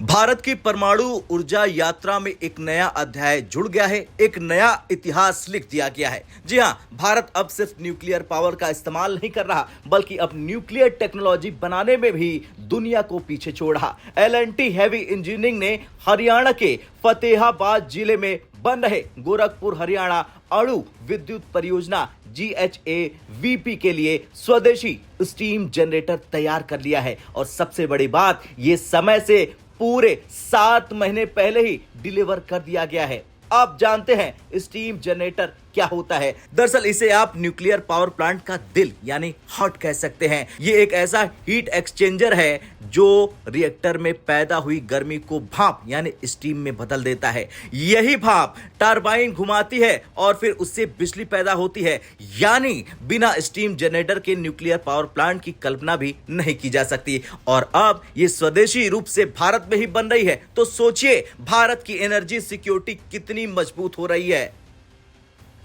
भारत की परमाणु ऊर्जा यात्रा में एक नया अध्याय जुड़ गया है, एक नया इतिहास लिख दिया गया है। जी हां, भारत अब सिर्फ न्यूक्लियर पावर का इस्तेमाल नहीं कर रहा, बल्कि अब न्यूक्लियर टेक्नोलॉजी बनाने में भी दुनिया को पीछे छोड़ रहा। एल&टी हैवी इंजीनियरिंग ने हरियाणा के फतेहाबाद जिले में बन रहे गोरखपुर हरियाणा अणु विद्युत परियोजना GHAVP के लिए स्वदेशी स्टीम जनरेटर तैयार कर लिया है। और सबसे बड़ी बात, ये समय से पूरे 7 महीने पहले ही डिलीवर कर दिया गया है। आप जानते हैं स्टीम जनरेटर क्या होता है? दरअसल इसे आप न्यूक्लियर पावर प्लांट का दिल यानी हार्ट कह सकते हैं। ये एक ऐसा हीट एक्सचेंजर है जो रिएक्टर में पैदा हुई गर्मी को भाप यानी स्टीम में बदल देता है। यही भाप टरबाइन घुमाती है और फिर उससे बिजली पैदा होती है। यानी बिना स्टीम जनरेटर के न्यूक्लियर पावर प्लांट की कल्पना भी नहीं की जा सकती। और अब ये स्वदेशी रूप से भारत में ही बन रही है, तो सोचिए भारत की एनर्जी सिक्योरिटी कितनी मजबूत हो रही है।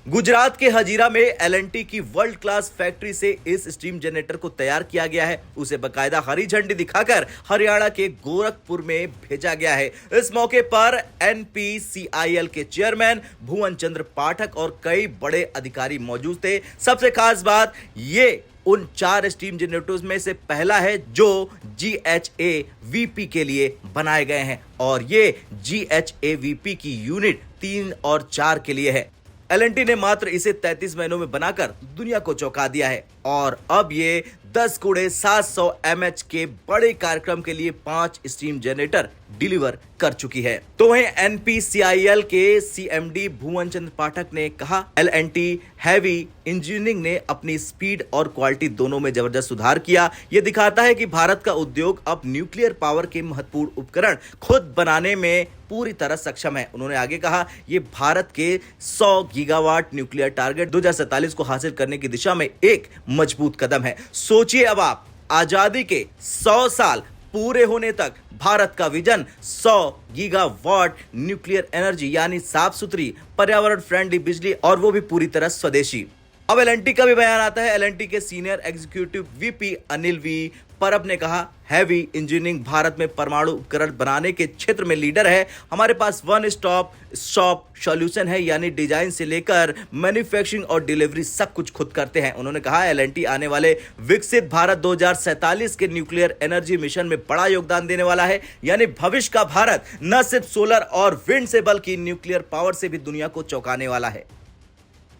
गुजरात के हजीरा में एल&टी की वर्ल्ड क्लास फैक्ट्री से इस स्टीम जनरेटर को तैयार किया गया है। उसे बकायदा हरी झंडी दिखाकर हरियाणा के गोरखपुर में भेजा गया है। इस मौके पर NPCIL के चेयरमैन भुवन चंद्र पाठक और कई बड़े अधिकारी मौजूद थे। सबसे खास बात, ये उन 4 स्टीम जनरेटर्स में से पहला है जो GHAVP के लिए बनाए गए हैं, और ये GHAVP की यूनिट 3 और 4 के लिए है। एल&टी ने मात्र इसे 33 महीनों में बनाकर दुनिया को चौंका दिया है, और अब ये 10 गुणे 700 mAh के बड़े कार्यक्रम के लिए 5 स्टीम जनरेटर डिलीवर कर चुकी है। तो वहीं NPCIL के CMD भुवन चंद्र पाठक ने कहा, एल&टी हैवी इंजीनियरिंग ने अपनी स्पीड और क्वालिटी दोनों में जबरदस्त सुधार किया। यह दिखाता है कि भारत का उद्योग अब न्यूक्लियर पावर के महत्वपूर्ण उपकरण खुद बनाने में पूरी तरह सक्षम है। उन्होंने आगे कहा, ये भारत के 100 गीगावाट न्यूक्लियर टारगेट 2047 को हासिल करने की दिशा में एक मजबूत कदम है। सोचिए, अब आप आजादी के 100 साल पूरे होने तक भारत का विजन 100 गीगावाट न्यूक्लियर एनर्जी यानी साफ सुथरी पर्यावरण फ्रेंडली बिजली, और वो भी पूरी तरह स्वदेशी। अब एल&टी का भी बयान आता है। एल&टी के senior executive VP Anil V परब ने कहा, हैवी इंजीनियरिंग भारत में परमाणु उपकरण बनाने के क्षेत्र में लीडर है। हमारे पास वन स्टॉप शॉप सॉल्यूशन है, यानी डिजाइन से लेकर मैन्युफैक्चरिंग और डिलीवरी सब कुछ खुद करते हैं। उन्होंने कहा, एल&टी आने वाले विकसित भारत 2047 के न्यूक्लियर एनर्जी मिशन में बड़ा योगदान देने वाला है। यानी भविष्य का भारत न सिर्फ सोलर और विंड से बल्कि न्यूक्लियर पावर से भी दुनिया को चौंकाने वाला है।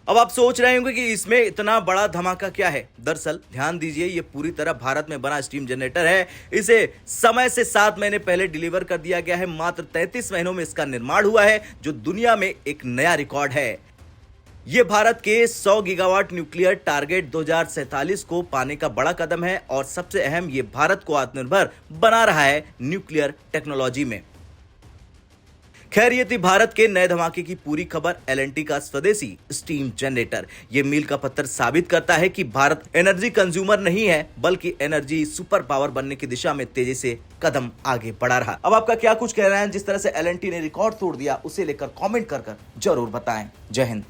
अब आप सोच रहे होंगे कि इसमें इतना बड़ा धमाका क्या है? दरअसल ध्यान दीजिए, ये पूरी तरह भारत में बना स्टीम जनरेटर है। इसे समय से 7 महीने पहले डिलीवर कर दिया गया है। मात्र 33 महीनों में इसका निर्माण हुआ है, जो दुनिया में एक नया रिकॉर्ड है। ये भारत के 100 गीगावाट न्यूक्लियर टारगेट 2047 को पाने का बड़ा कदम है, और सबसे अहम, ये भारत को आत्मनिर्भर बना रहा है न्यूक्लियर टेक्नोलॉजी में। खैर, ये थी भारत के नए धमाके की पूरी खबर, एल&टी का स्वदेशी स्टीम जनरेटर। ये मील का पत्थर साबित करता है कि भारत एनर्जी कंज्यूमर नहीं है, बल्कि एनर्जी सुपर पावर बनने की दिशा में तेजी से कदम आगे बढ़ा रहा। अब आपका क्या कुछ कहना है? जिस तरह से एल&टी ने रिकॉर्ड तोड़ दिया, उसे लेकर कमेंट कर जरूर बताएं। जय हिंद।